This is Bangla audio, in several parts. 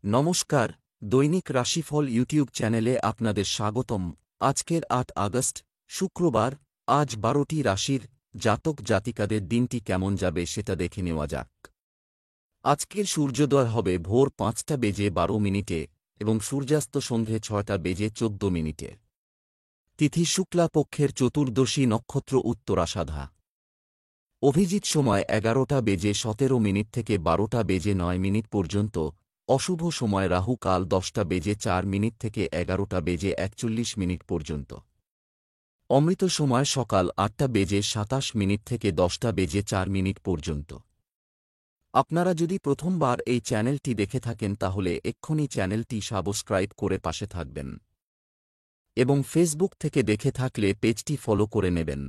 নমস্কার, দৈনিক রাশিফল ইউটিউব চ্যানেলে আপনাদের স্বাগতম। আজকের ৮ আগস্ট, শুক্রবার। আজ ১২টি রাশির জাতক জাতিকাদের দিনটি কেমন যাবে সেটা দেখে নেওয়া যাক। আজকের সূর্যোদয় হবে ভোর ৫টা বেজে ১২ মিনিটে এবং সূর্যাস্ত সন্ধে ৬টা বেজে ১৪ মিনিটে। তিথি শুক্লা পক্ষের চতুর্দশী, নক্ষত্র উত্তরাষাঢ়া। অভিজিৎ সময় ১১টা বেজে ১৭ মিনিট থেকে ১২টা বেজে ৯ মিনিট পর্যন্ত। অশুভ সময় রাহু কাল ১০টা বেজে ৪ মিনিট থেকে ১১টা বেজে ৪১ মিনিট পর্যন্ত। অমৃত সময় সকাল ৮টা বেজে ২৭ মিনিট থেকে ১০টা বেজে ৪ মিনিট পর্যন্ত। আপনারা যদি প্রথমবার এই চ্যানেলটি দেখে থাকেন তাহলে এক্ষুনি চ্যানেলটি সাবস্ক্রাইব করে পাশে থাকবেন এবং ফেসবুক থেকে দেখে থাকলে পেজটি ফলো করে নেবেন।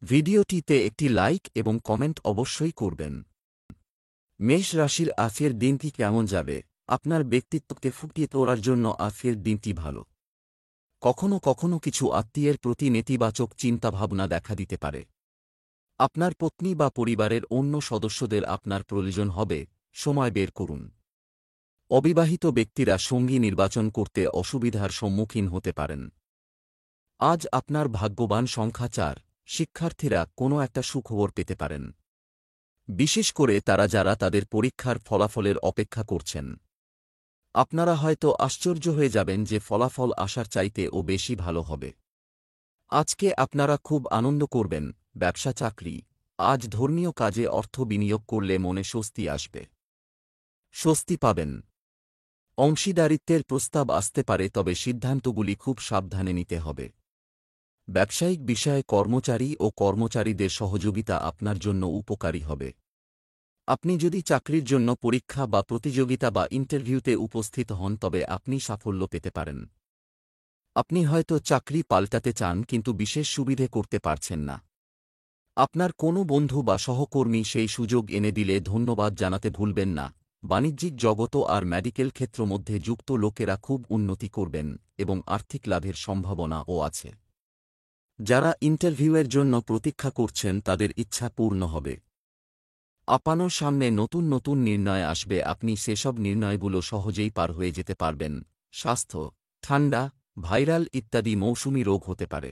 ভিডিওটিতে একটি লাইক এবং কমেন্ট অবশ্যই করবেন। মেষ রাশির আজকের দিনটি কেমন যাবে? আপনার ব্যক্তিত্বকে ফুটিয়ে তোলার জন্য আজকের দিনটি ভালো। কখনো কখনো কিছু আত্মীয়ের প্রতি নেতিবাচক চিন্তাভাবনা দেখা দিতে পারে। আপনার পত্নী বা পরিবারের অন্য সদস্যদের আপনার প্রয়োজন হবে, সময় বের করুন। অবিবাহিত ব্যক্তিরা সঙ্গী নির্বাচন করতে অসুবিধার সম্মুখীন হতে পারেন। আজ আপনার ভাগ্যবান সংখ্যা ৪। শিক্ষার্থীরা কোনো একটা সুখবর পেতে পারেন, বিশেষ করে তারা যারা তাদের পরীক্ষার ফলাফলের অপেক্ষা করছেন। আপনারা হয়তো আশ্চর্য হয়ে যাবেন যে ফলাফল আসার চাইতেও বেশি ভালো হবে। আজকে আপনারা খুব আনন্দ করবেন। ব্যবসা চাকরি, আজ ধর্মীয় কাজে অর্থ বিনিয়োগ করলে মনে স্বস্তি আসবে। স্বস্তি পাবেন। অংশীদারিত্বের প্রস্তাব আসতে পারে, তবে সিদ্ধান্তগুলি খুব সাবধানে নিতে হবে। ব্যবসায়িক বিষয়ে কর্মচারী ও কর্মচারীদের সহযোগিতা আপনার জন্য উপকারী হবে। আপনি যদি চাকরির জন্য পরীক্ষা বা প্রতিযোগিতা বা ইন্টারভিউতে উপস্থিত হন তবে আপনি সাফল্য পেতে পারেন। আপনি হয়তো চাকরি পাল্টাতে চান কিন্তু বিশেষ সুবিধে করতে পারছেন না। আপনার কোনো বন্ধু বা সহকর্মী সেই সুযোগ এনে দিলে ধন্যবাদ জানাতে ভুলবেন না। বাণিজ্যিক জগত আর মেডিকেল ক্ষেত্র মধ্যে যুক্ত লোকেরা খুব উন্নতি করবেন এবং আর্থিক লাভের সম্ভাবনাও আছে। যারা ইন্টারভিউয়ের জন্য প্রতীক্ষা করছেন তাদের ইচ্ছা পূর্ণ হবে। আপনার সামনে নতুন নতুন নির্ণয় আসবে, আপনি সেসব নির্ণয়গুলো সহজেই পার হয়ে যেতে পারবেন। স্বাস্থ্য, ঠান্ডা, ভাইরাল ইত্যাদি মৌসুমি রোগ হতে পারে।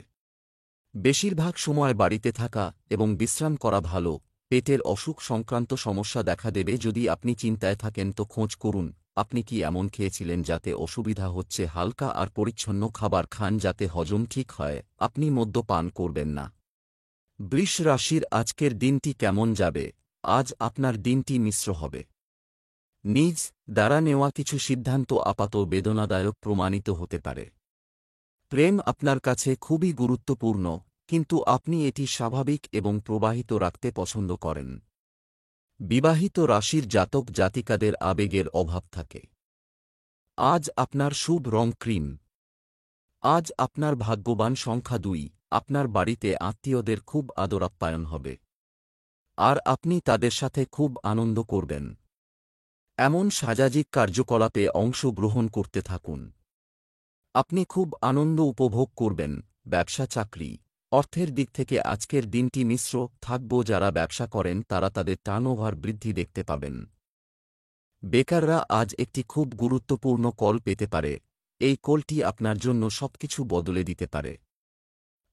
বেশিরভাগ সময় বাড়িতে থাকা এবং বিশ্রাম করা ভালো। পেটের অসুখ সংক্রান্ত সমস্যা দেখা দেবে। যদি আপনি চিন্তায় থাকেন তো খোঁজ করুন আপনি কি এমন খেয়েছিলেন যাতে অসুবিধা হচ্ছে। হালকা আর পরিচ্ছন্ন খাবার খান যাতে হজম ঠিক হয়। আপনি মদ্যপান করবেন না। বৃষ রাশির আজকের দিনটি কেমন যাবে? আজ আপনার দিনটি মিশ্র হবে। নিজ দ্বারা নেওয়া কিছু সিদ্ধান্ত আপাত বেদনাদায়ক প্রমাণিত হতে পারে। প্রেম আপনার কাছে খুবই গুরুত্বপূর্ণ, কিন্তু আপনি এটি স্বাভাবিক এবং প্রবাহিত রাখতে পছন্দ করেন। বিবাহিত রাশির জাতক জাতিকাদের আবেগের অভাব থাকে। আজ আপনার শুভ রং ক্রিম। আজ আপনার ভাগ্যবান সংখ্যা ২। আপনার বাড়িতে আত্মীয়দের খুব আদর আপ্যায়ন হবে আর আপনি তাদের সাথে খুব আনন্দ করবেন। এমন সামাজিক কার্যকলাপে অংশগ্রহণ করতে থাকুন। আপনি খুব আনন্দ উপভোগ করবেন। ব্যবসা চাকরি, অর্থের দিক থেকে আজকের দিনটি মিশ্র থাকবে। যারা ব্যবসা করেন তারা তাদের টার্নওভার বৃদ্ধি দেখতে পাবেন। বেকাররা আজ একটি খুব গুরুত্বপূর্ণ কল পেতে পারে। এই কলটি আপনার জন্য সবকিছু বদলে দিতে পারে।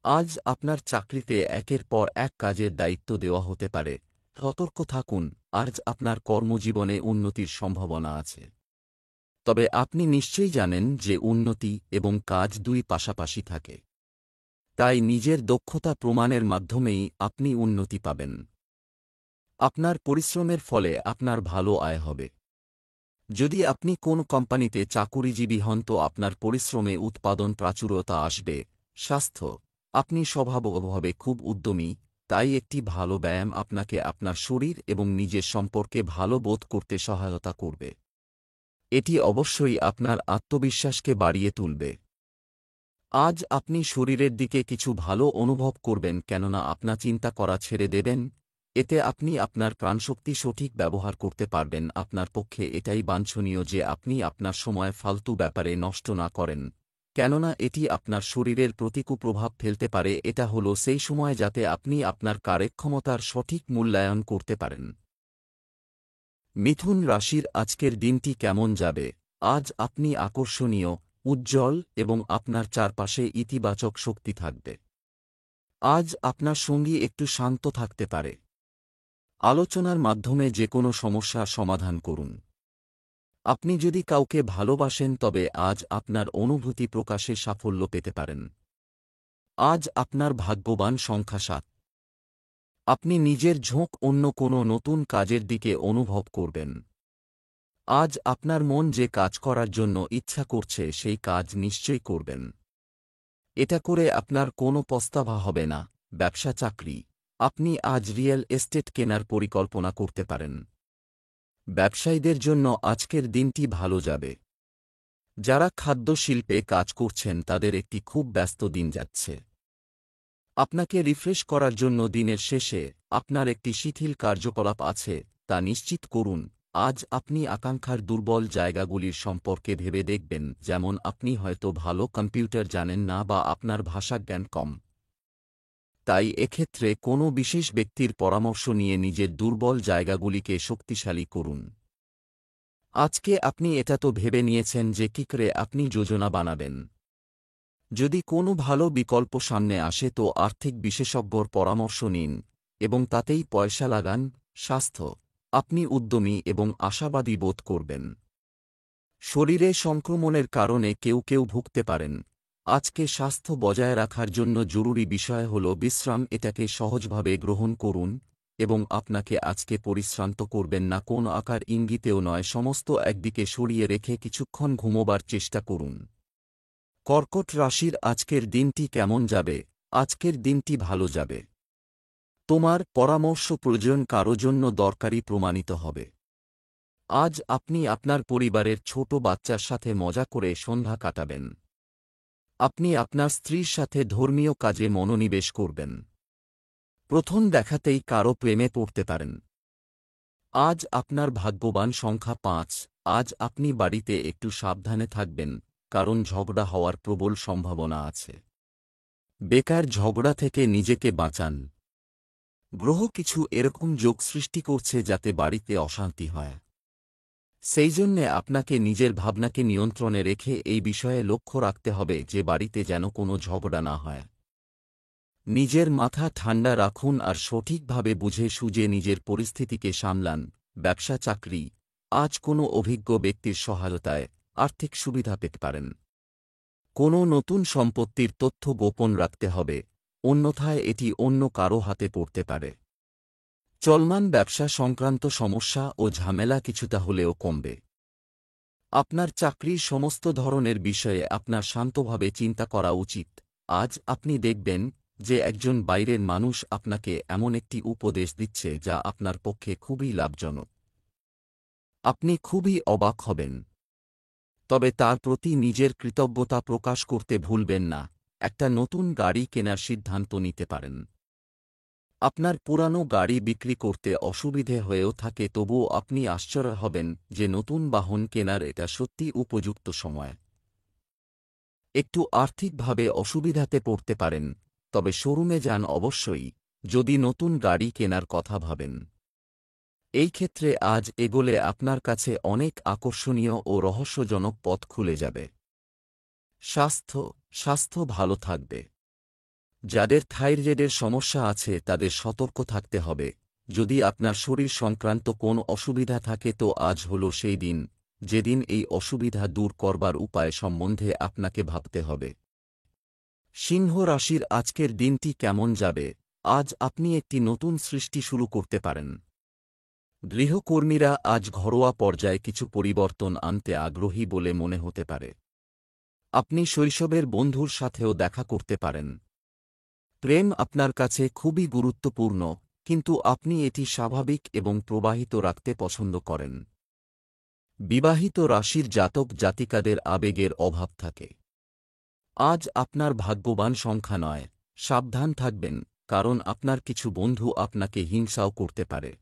আজ আপনার চাকরিতে একের পর এক কাজের দায়িত্ব দেওয়া হতে পারে। সতর্ক থাকুন। আজ আপনার কর্মজীবনে উন্নতির সম্ভাবনা আছে, তবে আপনি নিশ্চয়ই জানেন যে উন্নতি এবং কাজ দুই পাশাপাশি থাকে। তাই নিজের দক্ষতা প্রমাণের মাধ্যমেই আপনি উন্নতি পাবেন। আপনার পরিশ্রমের ফলে আপনার ভালো আয় হবে। যদি আপনি কোন কোম্পানিতে চাকুরিজীবী হন তো আপনার পরিশ্রমে উৎপাদন প্রাচুর্যতা আসবে। স্বাস্থ্য, আপনি স্বভাবতভাবে খুব উদ্যমী, তাই একটি ভালো ব্যায়াম আপনাকে আপনার শরীর এবং নিজের সম্পর্কে ভালো বোধ করতে সহায়তা করবে। এটি অবশ্যই আপনার আত্মবিশ্বাসকে বাড়িয়ে তুলবে। আজ আপনি শরীরের দিকে কিছু ভালো অনুভব করবেন, কেননা আপনার চিন্তা করা ছেড়ে দেবেন। এতে আপনি আপনার প্রাণশক্তি সঠিক ব্যবহার করতে পারবেন। আপনার পক্ষে এটাই বাঞ্ছনীয় যে আপনি আপনার সময় ফালতু ব্যাপারে নষ্ট না করেন, কেননা এটি আপনার শরীরের প্রতিকূল প্রভাব ফেলতে পারে। এটা হলো সেই সময় যাতে আপনি আপনার কার্যক্ষমতার সঠিক মূল্যায়ন করতে পারেন। মিথুন রাশির আজকের দিনটি কেমন যাবে? আজ আপনি আকর্ষণীয়, উজ্জ্বল এবং আপনার চারপাশে ইতিবাচক শক্তি থাকবে। আজ আপনার সঙ্গী একটু শান্ত থাকতে পারে। আলোচনার মাধ্যমে যে কোনো সমস্যার সমাধান করুন। আপনি যদি কাউকে ভালোবাসেন তবে আজ আপনার অনুভূতি প্রকাশে সাফল্য পেতে পারেন। আজ আপনার ভাগ্যবান সংখ্যা 7। আপনি নিজের ঝোঁক অন্য কোনো নতুন কাজের দিকে অনুভব করবেন। আজ আপনার মন যে কাজ করার জন্য ইচ্ছা করছে সেই কাজ নিশ্চয়ই করবেন। এটা করে আপনার কোনো পস্তাবা হবে না। ব্যবসা চাকরি, আপনি আজ রিয়েল এস্টেট কেনার পরিকল্পনা করতে পারেন। ব্যবসায়ীদের জন্য আজকের দিনটি ভালো যাবে। যারা খাদ্য শিল্পে কাজ করছেন তাদের একটি খুব ব্যস্ত দিন যাচ্ছে। আপনাকে রিফ্রেশ করার জন্য দিনের শেষে আপনার একটি শিথিল কার্যকলাপ আছে তা নিশ্চিত করুন। আজ আপনি আকাঙ্ক্ষার দুর্বল জায়গাগুলির সম্পর্কে ভেবে দেখবেন, যেমন আপনি হয়তো ভালো কম্পিউটার জানেন না বা আপনার ভাষাজ্ঞান কম। তাই এক্ষেত্রে কোনো বিশেষ ব্যক্তির পরামর্শ নিয়ে নিজের দুর্বল জায়গাগুলিকে শক্তিশালী করুন। আজকে আপনি এটা তো ভেবে নিয়েছেন যে কী করে আপনি যোজনা বানাবেন। যদি কোনো ভালো বিকল্প সামনে আসে তো আর্থিক বিশেষজ্ঞর পরামর্শ নিন এবং তাতেই পয়সা লাগান। স্বাস্থ্য, আপনি উদ্যমী এবং আশাবাদী বোধ করবেন। শরীরে সংক্রমণের কারণে কেউ কেউ ভুগতে পারেন। আজকে স্বাস্থ্য বজায় রাখার জন্য জরুরি বিষয় হল বিশ্রাম। এটাকে সহজভাবে গ্রহণ করুন এবং আপনাকে আজকে পরিশ্রান্ত করবেন না, কোন আকার ইঙ্গিতেও নয়। সমস্ত একদিকে সরিয়ে রেখে কিছুক্ষণ ঘুমোবার চেষ্টা করুন। কর্কট রাশির আজকের দিনটি কেমন যাবে? আজকের দিনটি ভালো যাবে। তোমার পরামর্শ প্রয়োজন কারো জন্য দরকারি প্রমাণিত হবে। আজ আপনি আপনার পরিবারের ছোট বাচ্চার সাথে মজা করে সন্ধ্যা কাটাবেন। আপনি আপনার স্ত্রীর সাথে ধর্মীয় কাজে মনোনিবেশ করবেন। প্রথম দেখাতেই কারো প্রেমে পড়তে পারেন। আজ আপনার ভাগ্যবান সংখ্যা 5। আজ আপনি বাড়িতে একটু সাবধানে থাকবেন, কারণ ঝগড়া হওয়ার প্রবল সম্ভাবনা আছে। বেকার ঝগড়া থেকে নিজেকে বাঁচান। গ্রহ কিছু এরকম যোগ সৃষ্টি করছে যাতে বাড়িতে অশান্তি হয়। সেই জন্যে আপনাকে নিজের ভাবনাকে নিয়ন্ত্রণে রেখে এই বিষয়ে লক্ষ্য রাখতে হবে যে বাড়িতে যেন কোনো ঝগড়া না হয়। নিজের মাথা ঠান্ডা রাখুন আর সঠিকভাবে বুঝে সুঝে নিজের পরিস্থিতিকে সামলান। ব্যবসা চাকরি, আজ কোনো অভিজ্ঞ ব্যক্তির সহায়তায় আর্থিক সুবিধা পেতে পারেন। কোনো নতুন সম্পত্তির তথ্য গোপন রাখতে হবে, অন্যথায় এটি অন্য কারো হাতে পড়তে পারে। চলমান ব্যবসা সংক্রান্ত সমস্যা ও ঝামেলা কিছুটা হলেও কমবে। আপনার চাকরির সমস্ত ধরনের বিষয়ে আপনার শান্তভাবে চিন্তা করা উচিত। আজ আপনি দেখবেন যে একজন বাইরের মানুষ আপনাকে এমন একটি উপদেশ দিচ্ছে যা আপনার পক্ষে খুবই লাভজনক। আপনি খুবই অবাক হবেন, তবে তার প্রতি নিজের কৃতজ্ঞতা প্রকাশ করতে ভুলবেন না। একটা নতুন গাড়ি কেনার সিদ্ধান্ত নিতে পারেন। আপনার পুরানো গাড়ি বিক্রি করতে অসুবিধে হয়েও থাকে, তবুও আপনি আশ্চর্য হবেন যে নতুন বাহন কেনার এটা সত্যি উপযুক্ত সময়। একটু আর্থিকভাবে অসুবিধাতে পড়তে পারেন, তবে শোরুমে যান অবশ্যই যদি নতুন গাড়ি কেনার কথা ভাবেন। এই ক্ষেত্রে আজ এগোলে আপনার কাছে অনেক আকর্ষণীয় ও রহস্যজনক পথ খুলে যাবে। স্বাস্থ্য ভালো থাকবে। যাদের থাইরয়েডের সমস্যা আছে তাদের সতর্ক থাকতে হবে। যদি আপনার শরীর সংক্রান্ত কোন অসুবিধা থাকে তো আজ হল সেই দিন যেদিন এই অসুবিধা দূর করবার উপায় সম্বন্ধে আপনাকে ভাবতে হবে। সিংহ রাশির আজকের দিনটি কেমন যাবে? আজ আপনি একটি নতুন সৃষ্টি শুরু করতে পারেন। গৃহকর্মীরা আজ ঘরোয়া পর্যায়ে কিছু পরিবর্তন আনতে আগ্রহী বলে মনে হতে পারে। আপনি শৈশবের বন্ধুর সাথেও দেখা করতে পারেন। প্রেম আপনার কাছে খুবই গুরুত্বপূর্ণ, কিন্তু আপনি এটি স্বাভাবিক এবং প্রবাহিত রাখতে পছন্দ করেন। বিবাহিত রাশির জাতক জাতিকাদের আবেগের অভাব থাকে। আজ আপনার ভাগ্যবান সংখ্যা 9। সাবধান থাকবেন, কারণ আপনার কিছু বন্ধু আপনাকে হিংসাও করতে পারে।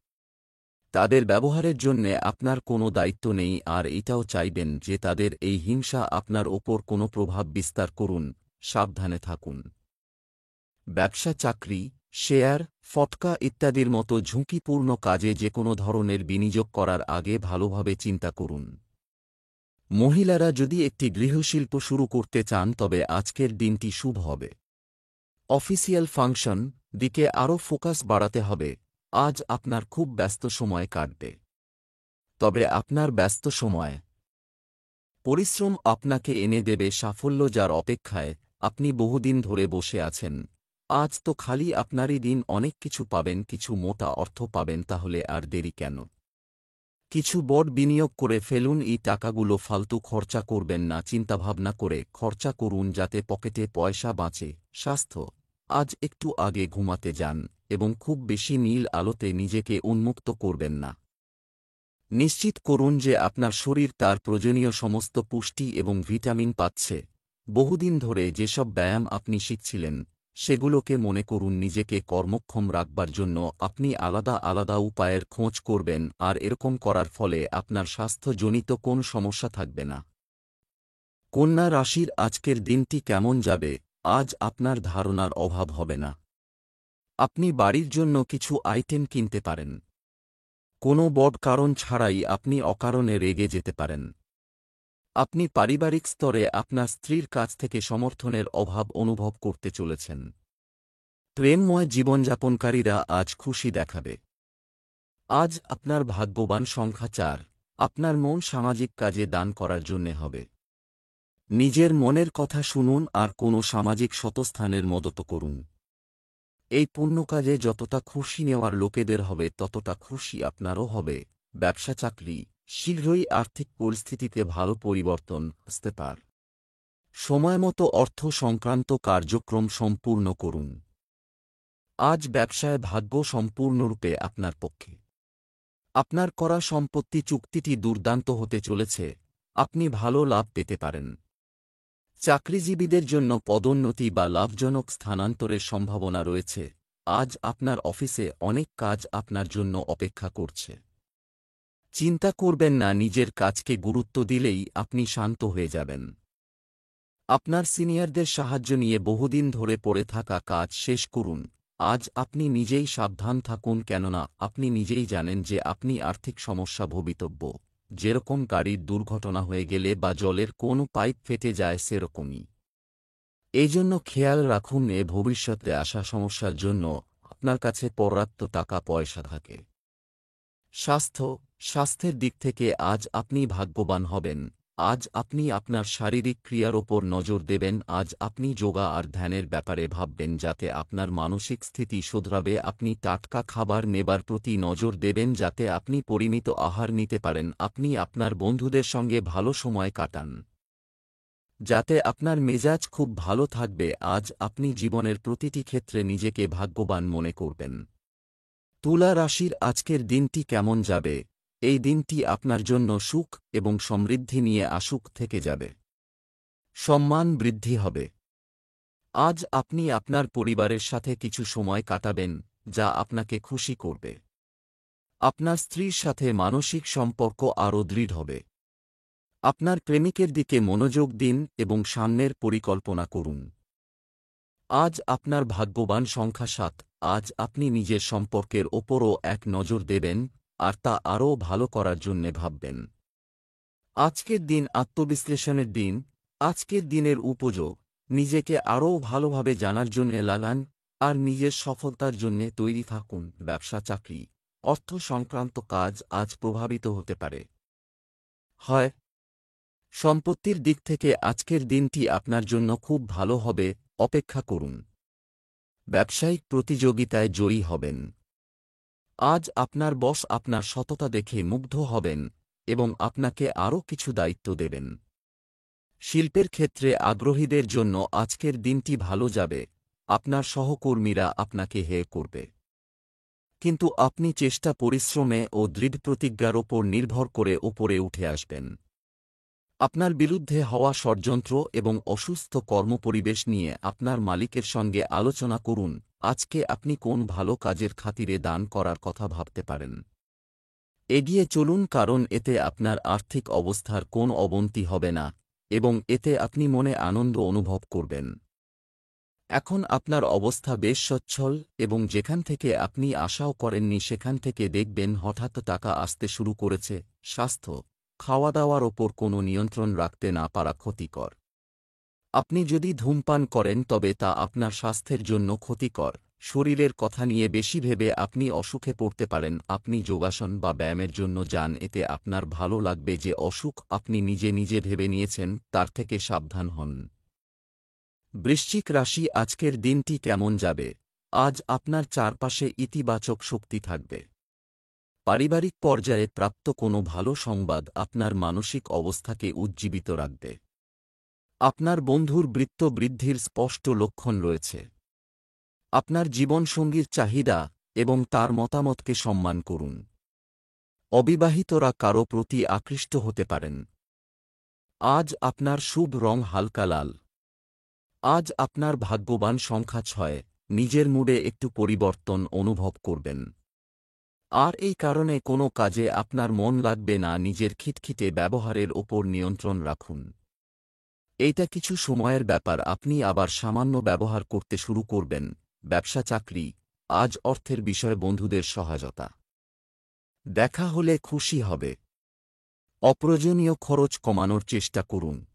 তাদের ব্যবহারের জন্যে আপনার কোনো দায়িত্ব নেই, আর এটাও চাইবেন যে তাদের এই হিংসা আপনার ওপর কোনো প্রভাব বিস্তার করুন। সাবধানে থাকুন। ব্যবসা চাকরি, শেয়ার, ফটকা ইত্যাদির মতো ঝুঁকিপূর্ণ কাজে যে কোনো ধরনের বিনিয়োগ করার আগে ভালোভাবে চিন্তা করুন। মহিলারা যদি একটি গৃহশিল্প শুরু করতে চান তবে আজকের দিনটি শুভ হবে। অফিসিয়াল ফাংশন দিকে আরও ফোকাস বাড়াতে হবে। আজ আপনার খুব ব্যস্ত সময় কাটবে। তবে আপনার ব্যস্ত সময় পরিশ্রম আপনাকে এনে দেবে সাফল্য, যার অপেক্ষায় আপনি বহুদিন ধরে বসে আছেন। আজ তো খালি আপনারই দিন, অনেক কিছু পাবেন, কিছু মোটা অর্থ পাবেন, তাহলে আর দেরি কেন? কিছু বড় বিনিয়োগ করে ফেলুন। এই টাকাগুলো ফালতু খরচা করবেন না, চিন্তাভাবনা করে খরচা করুন যাতে পকেটে পয়সা বাঁচে। স্বাস্থ্য, আজ একটু আগে ঘুমাতে যান এবং খুব বেশি নীল আলোতে নিজেকে উন্মুক্ত করবেন না। নিশ্চিত করুন যে আপনার শরীর তার প্রয়োজনীয় সমস্ত পুষ্টি এবং ভিটামিন পাচ্ছে। বহুদিন ধরে যেসব ব্যায়াম আপনি শিখছিলেন সেগুলোকে মনে করুন। নিজেকে কর্মক্ষম রাখবার জন্য আপনি আলাদা আলাদা উপায়ের খোঁজ করবেন, আর এরকম করার ফলে আপনার স্বাস্থ্যজনিত কোনো সমস্যা থাকবে না। কন্যা রাশির আজকের দিনটি কেমন যাবে? আজ আপনার ধারণার অভাব হবে না। আপনি বাড়ির জন্য কিছু আইটেম কিনতে পারেন। কোনো বড় কারণ ছাড়াই আপনি অকারণে রেগে যেতে পারেন। আপনি পারিবারিক স্তরে আপনার স্ত্রীর কাছ থেকে সমর্থনের অভাব অনুভব করতে চলেছেন। প্রেমময় জীবনযাপনকারীরা আজ খুশি দেখাবে। আজ আপনার ভাগ্যবান সংখ্যা 4। আপনার মন সামাজিক কাজে দান করার জন্যে হবে। নিজের মনের কথা শুনুন আর কোনো সামাজিক শতস্থানের মদত করুন। এই পুণ্য কাজে যতটা খুশি নেওয়ার লোকেদের হবে ততটা খুশি আপনারও হবে। ব্যবসা চাকরি, শীঘ্রই আর্থিক পরিস্থিতিতে ভালো পরিবর্তন আসতে পারে। সময়মতো অর্থ সংক্রান্ত কার্যক্রম সম্পূর্ণ করুন। আজ ব্যবসায় ভাগ্য সম্পূর্ণরূপে আপনার পক্ষে। আপনার করা সম্পত্তি চুক্তিটি দুর্দান্ত হতে চলেছে। আপনি ভালো লাভ পেতে পারেন। চাকরিজীবীদের জন্য পদোন্নতি বা লাভজনক স্থানান্তরের সম্ভাবনা রয়েছে। আজ আপনার অফিসে অনেক কাজ আপনার জন্য অপেক্ষা করছে। চিন্তা করবেন না, নিজের কাজকে গুরুত্ব দিলেই আপনি শান্ত হয়ে যাবেন। আপনার সিনিয়রদের সাহায্য নিয়ে বহুদিন ধরে পড়ে থাকা কাজ শেষ করুন। আজ আপনি নিজেই সাবধান থাকুন, কেননা আপনি নিজেই জানেন যে আপনি আর্থিক সমস্যা ভবিতব্য। যেরকম গাড়ির দুর্ঘটনা হয়ে গেলে বা জলের কোনো পাইপ ফেটে যায় সেরকমই। এই জন্য খেয়াল রাখুন ভবিষ্যতে আসা সমস্যার জন্য আপনার কাছে পর্যাপ্ত টাকা পয়সা থাকে। স্বাস্থ্যের দিক থেকে আজ আপনি ভাগ্যবান হবেন। আজ আপনি আপনার শারীরিক ক্রিয়ার ওপর নজর দেবেন। আজ আপনি যোগা আর ধ্যানের ব্যাপারে ভাববেন যাতে আপনার মানসিক স্থিতি শুধরাবে। আপনি টাটকা খাবার নেবার প্রতি নজর দেবেন যাতে আপনি পরিমিত আহার নিতে পারেন। আপনি আপনার বন্ধুদের সঙ্গে ভালো সময় কাটান যাতে আপনার মেজাজ খুব ভালো থাকবে। আজ আপনি জীবনের প্রতিটি ক্ষেত্রে নিজেকে ভাগ্যবান মনে করবেন। তুলা রাশির আজকের দিনটি কেমন যাবে? এই দিনটি আপনার জন্য সুখ এবং সমৃদ্ধি নিয়ে আসুক থেকে যাবে। সম্মান বৃদ্ধি হবে। আজ আপনি আপনার পরিবারের সাথে কিছু সময় কাটাবেন যা আপনাকে খুশি করবে। আপনার স্ত্রীর সাথে মানসিক সম্পর্ক আরও দৃঢ় হবে। আপনার প্রেমিকের দিকে মনোযোগ দিন এবং সামনের পরিকল্পনা করুন। আজ আপনার ভাগ্যবান সংখ্যা 7। আজ আপনি নিজের সম্পর্কের ওপরও এক নজর দেবেন আর তা আরও ভালো করার জন্যে ভাববেন। আজকের দিন আত্মবিশ্লেষণের দিন। আজকের দিনের উপযোগ নিজেকে আরও ভালোভাবে জানার জন্য লাগান আর নিজের সফলতার জন্যে তৈরি থাকুন। ব্যবসা চাকরি, অর্থ সংক্রান্ত কাজ আজ প্রভাবিত হতে পারে। হয় সম্পত্তির দিক থেকে আজকের দিনটি আপনার জন্য খুব ভালো হবে। অপেক্ষা করুন। ব্যবসায়িক প্রতিযোগিতায় জয়ী হবেন। আজ আপনার বস আপনার সততা দেখে মুগ্ধ হবেন এবং আপনাকে আরও কিছু দায়িত্ব দেবেন। শিল্পের ক্ষেত্রে আগ্রহীদের জন্য আজকের দিনটি ভালো যাবে। আপনার সহকর্মীরা আপনাকে হেয় করবে, কিন্তু আপনি চেষ্টা, পরিশ্রমে ও দৃঢ় প্রতিজ্ঞার ওপর নির্ভর করে ওপরে উঠে আসবেন। আপনার বিরুদ্ধে হওয়া ষড়যন্ত্র এবং অসুস্থ কর্মপরিবেশ নিয়ে আপনার মালিকের সঙ্গে আলোচনা করুন। আজকে আপনি কোন ভালো কাজের খাতিরে দান করার কথা ভাবতে পারেন। এগিয়ে চলুন, কারণ এতে আপনার আর্থিক অবস্থার কোন অবনতি হবে না এবং এতে আপনি মনে আনন্দ অনুভব করবেন। এখন আপনার অবস্থা বেশ সচ্ছল এবং যেখান থেকে আপনি আশাও করেননি সেখান থেকে দেখবেন হঠাৎ টাকা আসতে শুরু করেছে। স্বাস্থ্য, খাওয়া দাওয়ার ওপর কোনো নিয়ন্ত্রণ রাখতে না পারা ক্ষতিকর। আপনি যদি ধূমপান করেন তবে তা আপনার স্বাস্থ্যের জন্য ক্ষতিকর। শরীরের কথা নিয়ে বেশি ভেবে আপনি অসুখে পড়তে পারেন। আপনি যোগাসন বা ব্যায়ামের জন্য যান, এতে আপনার ভালো লাগবে। যে অসুখ আপনি নিজে নিজে ভেবে নিয়েছেন তার থেকে সাবধান হন। বৃশ্চিক রাশি, আজকের দিনটি কেমন যাবে? আজ আপনার চারপাশে ইতিবাচক শক্তি থাকবে। পারিবারিক পর্যায়ে প্রাপ্ত কোনো ভালো সংবাদ আপনার মানসিক অবস্থাকে উজ্জীবিত রাখবে। আপনার বন্ধুর বৃত্ত বৃদ্ধির স্পষ্ট লক্ষণ রয়েছে। আপনার জীবনসঙ্গীর চাহিদা এবং তার মতামতকে সম্মান করুন। অবিবাহিতরা কারও প্রতি আকৃষ্ট হতে পারেন। আজ আপনার শুভ রং হালকা লাল। আজ আপনার ভাগ্যবান সংখ্যা 6। নিজের মুডে একটু পরিবর্তন অনুভব করবেন। আর এই কারণে কোনো কাজে আপনার মন লাগবে না। নিজের খিটখিটে ব্যবহারের ওপর নিয়ন্ত্রণ রাখুন। এইটা কিছু সময়ের ব্যাপার, আপনি আবার সামান্য ব্যবহার করতে শুরু করবেন। ব্যবসা চাকরি, আজ অর্থের বিষয়ে বন্ধুদের সহায়তা। দেখা হলে খুশি হবে। অপ্রয়োজনীয় খরচ কমানোর চেষ্টা করুন।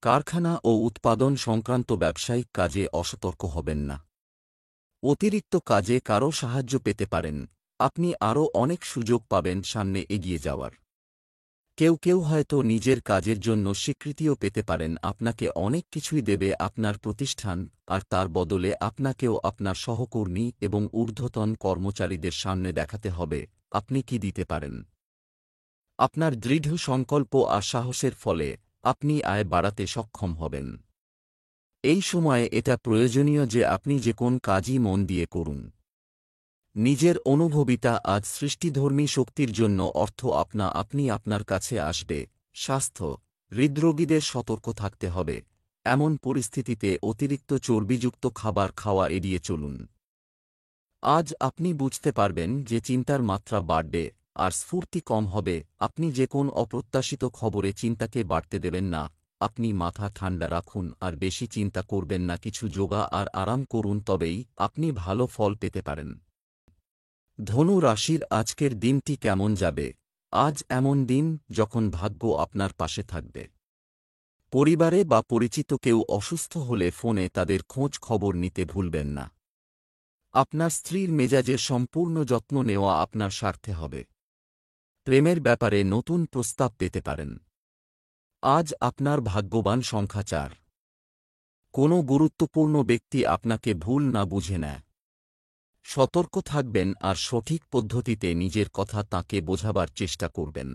কারখানা ও উৎপাদন সংক্রান্ত ব্যবসায়িক কাজে অসতর্ক হবেন না। অতিরিক্ত কাজে কারও সাহায্য পেতে পারেন। আপনি আরও অনেক সুযোগ পাবেন সামনে এগিয়ে যাওয়ার। কেউ কেউ হয়তো নিজের কাজের জন্য স্বীকৃতিও পেতে পারেন। আপনাকে অনেক কিছুই দেবে আপনার প্রতিষ্ঠান, আর তার বদলে আপনাকেও আপনার সহকর্মী এবং ঊর্ধ্বতন কর্মচারীদের সামনে দেখাতে হবে আপনি কি দিতে পারেন। আপনার দৃঢ় সংকল্প আর সাহসের ফলে আপনি আয় বাড়াতে সক্ষম হবেন। এই সময়ে এটা প্রয়োজনীয় যে আপনি যে কোন কাজই মন দিয়ে করুন। নিজের অনুভবিতা আজ সৃষ্টিধর্মী শক্তির জন্য অর্থ আপনি আপনার কাছে আসবে। স্বাস্থ্য, হৃদরোগীদের সতর্ক থাকতে হবে। এমন পরিস্থিতিতে অতিরিক্ত চর্বিযুক্ত খাবার খাওয়া এড়িয়ে চলুন। আজ আপনি বুঝতে পারবেন যে চিন্তার মাত্রা বাড়বে আর স্ফূর্তি কম হবে। আপনি যে কোন অপ্রত্যাশিত খবরে চিন্তাকে বাড়তে দেবেন না। আপনি মাথা ঠান্ডা রাখুন আর বেশি চিন্তা করবেন না। কিছু যোগা আর আরাম করুন, তবেই আপনি ভালো ফল পেতে পারেন। ধনু রাশির আজকের দিনটি কেমন যাবে? আজ এমন দিন যখন ভাগ্য আপনার পাশে থাকবে। পরিবারে বা পরিচিত কেউ অসুস্থ হলে ফোনে তাদের খোঁজ খবর নিতে ভুলবেন না। আপনার স্ত্রীর মেজাজের সম্পূর্ণ যত্ন নেওয়া আপনার স্বার্থে হবে। প্রেমের ব্যাপারে নতুন প্রস্তাব পেতে পারেন। আজ আপনার ভাগ্যবান সংখ্যা 4। কোনো গুরুত্বপূর্ণ ব্যক্তি আপনাকে ভুল না বুঝে নেয়। সতর্ক থাকবেন আর সঠিক পদ্ধতিতে নিজের কথা তাঁকে বোঝাবার চেষ্টা করবেন।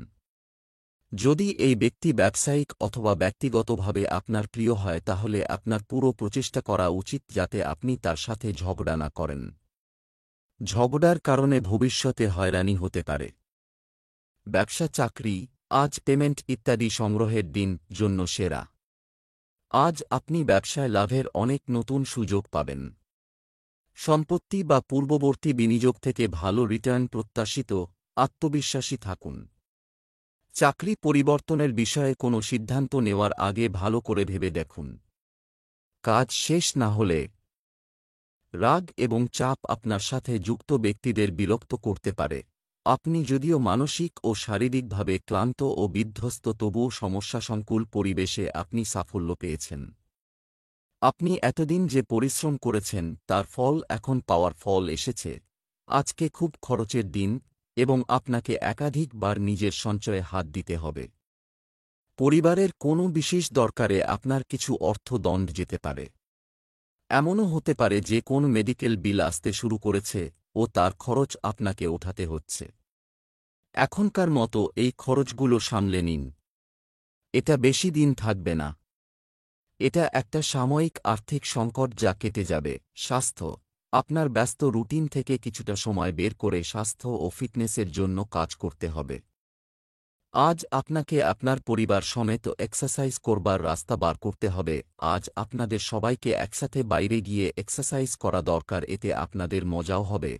যদি এই ব্যক্তি ব্যবসায়িক অথবা ব্যক্তিগতভাবে আপনার প্রিয় হয় তাহলে আপনার পুরো প্রচেষ্টা করা উচিত যাতে আপনি তার সাথে ঝগড়া না করেন। ঝগড়ার কারণে ভবিষ্যতে হয়রানি হতে পারে। ব্যবসা চাকরি, আজ পেমেন্ট ইত্যাদি সংগ্রহের দিন জন্য সেরা। আজ আপনি ব্যবসায় লাভের অনেক নতুন সুযোগ পাবেন। সম্পত্তি বা পূর্ববর্তী বিনিয়োগ থেকে ভালো রিটার্ন প্রত্যাশিত। আত্মবিশ্বাসী থাকুন। চাকরি পরিবর্তনের বিষয়ে কোনো সিদ্ধান্ত নেওয়ার আগে ভালো করে ভেবে দেখুন। কাজ শেষ না হলে রাগ এবং চাপ আপনার সাথে যুক্ত ব্যক্তিদের বিরক্ত করতে পারে। আপনি যদিও মানসিক ও শারীরিকভাবে ক্লান্ত ও বিধ্বস্ত, তবুও সমস্যাসংকুল পরিবেশে আপনি সাফল্য পেয়েছেন। আপনি এতদিন যে পরিশ্রম করেছেন তার ফল এখন পাওয়ার ফল এসেছে। আজকে খুব খরচের দিন এবং আপনাকে একাধিকবার নিজের সঞ্চয়ে হাত দিতে হবে। পরিবারের কোনো বিশেষ দরকারে আপনার কিছু অর্থ দণ্ড যেতে পারে। এমনও হতে পারে যে কোন মেডিকেল বিল আসতে শুরু করেছে ও তার খরচ আপনাকে ওঠাতে হচ্ছে। এখনকার মতো এই খরচগুলো সামলে নিন। এটা বেশি দিন থাকবে না। এটা একটা সাময়িক আর্থিক সংকট যা কেটে যাবে। স্বাস্থ্য, আপনার ব্যস্ত রুটিন থেকে কিছুটা সময় বের করে স্বাস্থ্য ও ফিটনেসের জন্য কাজ করতে হবে। আজ আপনাকে আপনার পরিবার সমেত এক্সারসাইজ করবার রাস্তা বার করতে হবে। আজ আপনাদের সবাইকে একসাথে বাইরে গিয়ে এক্সারসাইজ করা দরকার, এতে আপনাদের মজাও হবে।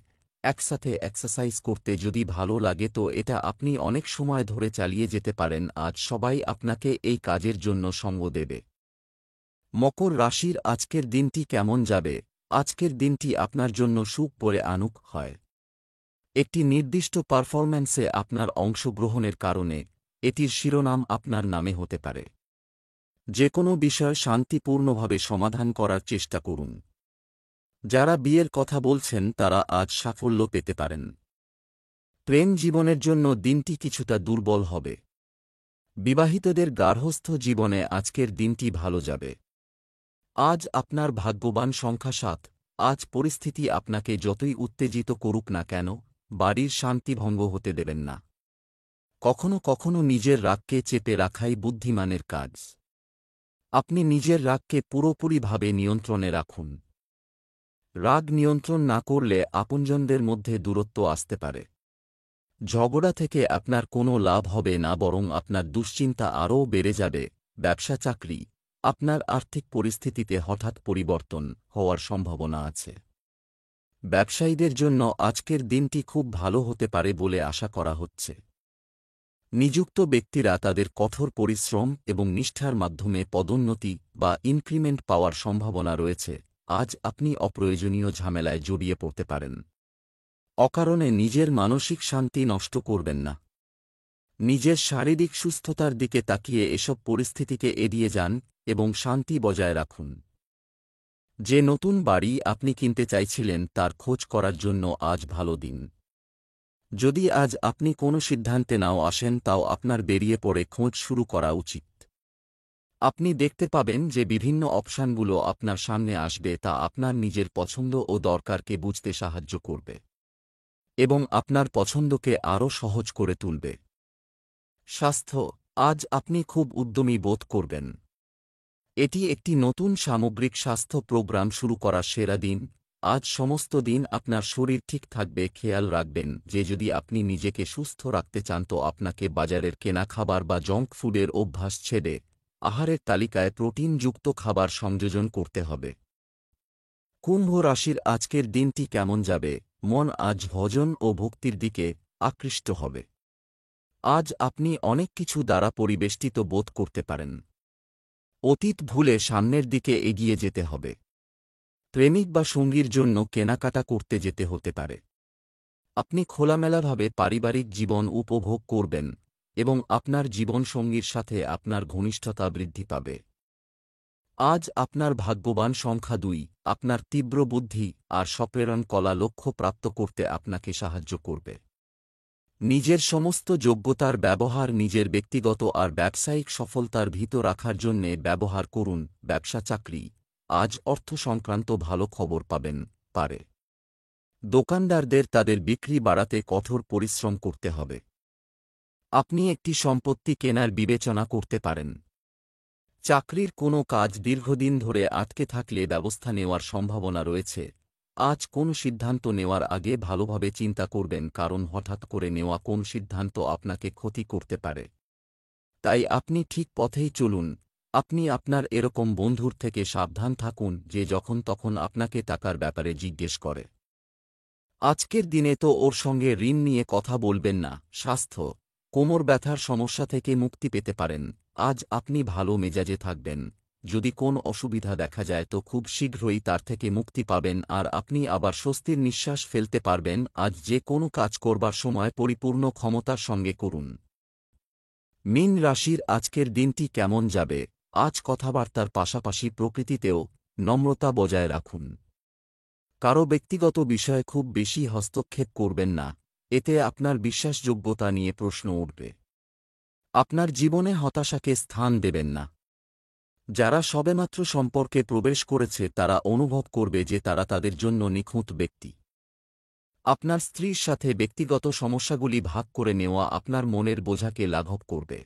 একসাথে এক্সারসাইজ করতে যদি ভালো লাগে তো এটা আপনি অনেক সময় ধরে চালিয়ে যেতে পারেন। আজ সবাই আপনাকে এই কাজের জন্য সঙ্গ দেবে। মকর রাশির আজকের দিনটি কেমন যাবে? আজকের দিনটি আপনার জন্য সুখ বয়ে আনুক হয়। একটি নির্দিষ্ট পারফরম্যান্সে আপনার অংশগ্রহণের কারণে এটির শিরোনাম আপনার নামে হতে পারে। যে কোনো বিষয় শান্তিপূর্ণভাবে সমাধান করার চেষ্টা করুন। যারা বিয়ের কথা বলছেন তারা আজ সাফল্য পেতে পারেন। প্রেম জীবনের জন্য দিনটি কিছুটা দুর্বল হবে। বিবাহিতদের গার্হস্থ্য জীবনে আজকের দিনটি ভালো যাবে। আজ আপনার ভাগ্যবান সংখ্যা ৭। আজ পরিস্থিতি আপনাকে যতই উত্তেজিত করুক না কেন, বাড়ির শান্তি ভঙ্গ হতে দেবেন না। কখনো কখনো নিজের রাগকে চেপে রাখাই বুদ্ধিমানের কাজ। আপনি নিজের রাগকে পুরোপুরিভাবে নিয়ন্ত্রণে রাখুন। রাগ নিয়ন্ত্রণ না করলে আপনজনদের মধ্যে দূরত্ব আসতে পারে। ঝগড়া থেকে আপনার কোনো লাভ হবে না, বরং আপনার দুশ্চিন্তা আরও বেড়ে যাবে। ব্যবসা চাকরি, আপনার আর্থিক পরিস্থিতিতে হঠাৎ পরিবর্তন হওয়ার সম্ভাবনা আছে। ব্যবসায়ীদের জন্য আজকের দিনটি খুব ভালো হতে পারে বলে আশা করা হচ্ছে। নিযুক্ত ব্যক্তিরা তাদের কঠোর পরিশ্রম এবং নিষ্ঠার মাধ্যমে পদোন্নতি বা ইনক্রিমেন্ট পাওয়ার সম্ভাবনা রয়েছে। আজ আপনি অপ্রয়োজনীয় ঝামেলায় জড়িয়ে পড়তে পারেন। অকারণে নিজের মানসিক শান্তি নষ্ট করবেন না। নিজের শারীরিক সুস্থতার দিকে তাকিয়ে এসব পরিস্থিতিকে এড়িয়ে যান এবং শান্তি বজায় রাখুন। যে নতুন বাড়ি আপনি কিনতে চাইছিলেন তার খোঁজ করার জন্য আজ ভালো দিন। যদি আজ আপনি কোনো সিদ্ধান্তে নাও আসেন, তাও আপনার বেরিয়ে পড়ে খোঁজ শুরু করা উচিত। আপনি দেখতে পাবেন যে বিভিন্ন অপশানগুলো আপনার সামনে আসবে, তা আপনার নিজের পছন্দ ও দরকারকে বুঝতে সাহায্য করবে এবং আপনার পছন্দকে আরও সহজ করে তুলবে। স্বাস্থ্য, আজ আপনি খুব উদ্যমী বোধ করবেন। এটি একটি নতুন সামগ্রিক স্বাস্থ্য প্রোগ্রাম শুরু করার সেরা দিন। আজ সমস্ত দিন আপনার শরীর ঠিক থাকবে। খেয়াল রাখবেন যে যদি আপনি নিজেকে সুস্থ রাখতে চান তো আপনাকে বাজারের কেনা খাবার বা জঙ্ক ফুডের অভ্যাস ছেড়ে আহারের তালিকায় প্রোটিনযুক্ত খাবার সংযোজন করতে হবে। কুম্ভ রাশির আজকের দিনটি কেমন যাবে? মন আজ ভজন ও ভক্তির দিকে আকৃষ্ট হবে। আজ আপনি অনেক কিছু দ্বারা পরিবেষ্টিত বোধ করতে পারেন। অতীত ভুলে সামনের দিকে এগিয়ে যেতে হবে। প্রেমিক বা সঙ্গীর জন্য কেনাকাটা করতে যেতে হতে পারে। আপনি খোলামেলাভাবে পারিবারিক জীবন উপভোগ করবেন এবং আপনার জীবনসঙ্গীর সাথে আপনার ঘনিষ্ঠতা বৃদ্ধি পাবে। আজ আপনার ভাগ্যবান সংখ্যা ২। আপনার তীব্র বুদ্ধি আর সপ্রেরণ কলা লক্ষ্য প্রাপ্ত করতে আপনাকে সাহায্য করবে। নিজের সমস্ত যোগ্যতার ব্যবহার নিজের ব্যক্তিগত আর ব্যবসায়িক সফলতার ভিতর রাখার জন্যে ব্যবহার করুন। ব্যবসা চাকরি, আজ অর্থ সংক্রান্ত ভালো খবর পাবেন পারে। দোকানদারদের তাদের বিক্রি বাড়াতে কঠোর পরিশ্রম করতে হবে। আপনি একটি সম্পত্তি কেনার বিবেচনা করতে পারেন। চাকরির কোনো কাজ দীর্ঘদিন ধরে আটকে থাকলে ব্যবস্থা নেওয়ার সম্ভাবনা রয়েছে। আজ কোন সিদ্ধান্ত নেওয়ার আগে ভালোভাবে চিন্তা করবেন, কারণ হঠাৎ করে নেওয়া কোন সিদ্ধান্ত আপনাকে ক্ষতি করতে পারে। তাই আপনি ঠিক পথেই চলুন। আপনি আপনার এরকম বন্ধুর থেকে সাবধান থাকুন যে যখন তখন আপনাকে টাকার ব্যাপারে জিজ্ঞেস করে। আজকের দিনে তো ওর সঙ্গে ঋণ নিয়ে কথা বলবেন না। স্বাস্থ্য, কোমর ব্যথার সমস্যা থেকে মুক্তি পেতে পারেন। আজ আপনি ভালো মেজাজে থাকবেন। যদি কোন অসুবিধা দেখা যায় তো খুব শীঘ্রই তার থেকে মুক্তি পাবেন আর আপনি আবার স্বস্তির নিঃশ্বাস ফেলতে পারবেন। আজ যে কোনো কাজ করবার সময় পরিপূর্ণ ক্ষমতার সঙ্গে করুন। মীন রাশির আজকের দিনটি কেমন যাবে? আজ কথাবার্তার পাশাপাশি প্রকৃতিতেও নম্রতা বজায় রাখুন। কারো ব্যক্তিগত বিষয়ে খুব বেশি হস্তক্ষেপ করবেন না, এতে আপনার বিশ্বাসযোগ্যতা নিয়ে প্রশ্ন উঠবে। আপনার জীবনে হতাশাকে স্থান দেবেন না। যারা সবেমাত্র সম্পর্কে প্রবেশ করেছে তারা অনুভব করবে যে তারা তাদের জন্য নিখুঁত ব্যক্তি। আপনার স্ত্রীর সাথে ব্যক্তিগত সমস্যাগুলি ভাগ করে নেওয়া আপনার মনের বোঝাকে লাঘব করবে।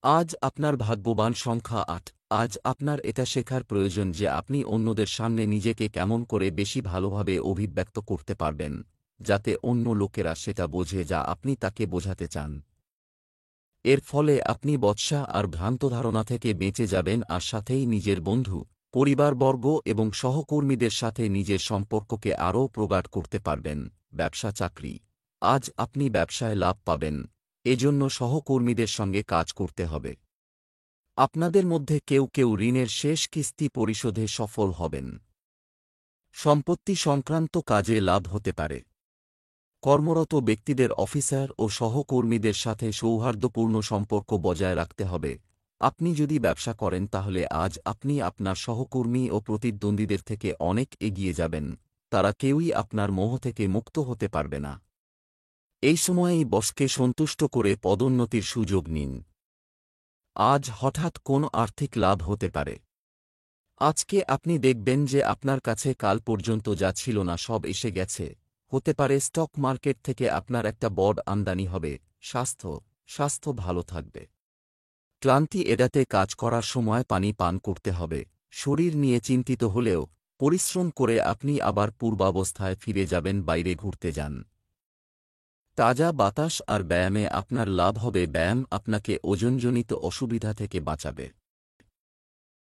আজ আপনার ভাগ্যবান সংখ্যা ৮। আজ আপনার এটা শেখার প্রয়োজন যে আপনি অন্যদের সামনে নিজেকে কেমন করে বেশি ভালোভাবে অভিব্যক্ত করতে পারবেন, যাতে অন্য লোকেরা সেটা বোঝে যা আপনি তাকে বোঝাতে চান। এর ফলে আপনি বচসা আর ভ্রান্ত ধারণা থেকে বেঁচে যাবেন আর সাথেই নিজের বন্ধু, পরিবারবর্গ এবং সহকর্মীদের সাথে নিজের সম্পর্ককে আরও প্রগাঢ় করতে পারবেন। ব্যবসা চাকরি, আজ আপনি ব্যবসায় লাভ পাবেন, এজন্য সহকর্মীদের সঙ্গে কাজ করতে হবে। আপনাদের মধ্যে কেউ কেউ ঋণের শেষ কিস্তি পরিশোধে সফল হবেন। সম্পত্তি সংক্রান্ত কাজে লাভ হতে পারে। কর্মরত ব্যক্তিদের অফিসার ও সহকর্মীদের সাথে সৌহার্দ্যপূর্ণ সম্পর্ক বজায় রাখতে হবে। আপনি যদি ব্যবসা করেন তাহলে আজ আপনি আপনার সহকর্মী ও প্রতিদ্বন্দ্বীদের থেকে অনেক এগিয়ে যাবেন, তারা কেউই আপনার মোহ থেকে মুক্ত হতে পারবে না। এই সময়েই বসকে সন্তুষ্ট করে পদোন্নতির সুযোগ নিন। আজ হঠাৎ কোনো আর্থিক লাভ হতে পারে। আজকে আপনি দেখবেন যে আপনার কাছে কাল পর্যন্ত যা ছিল না সব এসে গেছে। হতে পারে স্টক মার্কেট থেকে আপনার একটা বড় আমদানি হবে। স্বাস্থ্য ভালো থাকবে। ক্লান্তি এড়াতে কাজ করার সময় পানি পান করতে হবে। শরীর নিয়ে চিন্তিত হলেও পরিশ্রম করে আপনি আবার পূর্বাবস্থায় ফিরে যাবেন। বাইরে ঘুরতে যান। তাজা বাতাস আর ব্যায়ামে আপনার লাভ হবে। ব্যায়াম আপনাকে ওজনজনিত অসুবিধা থেকে বাঁচাবে।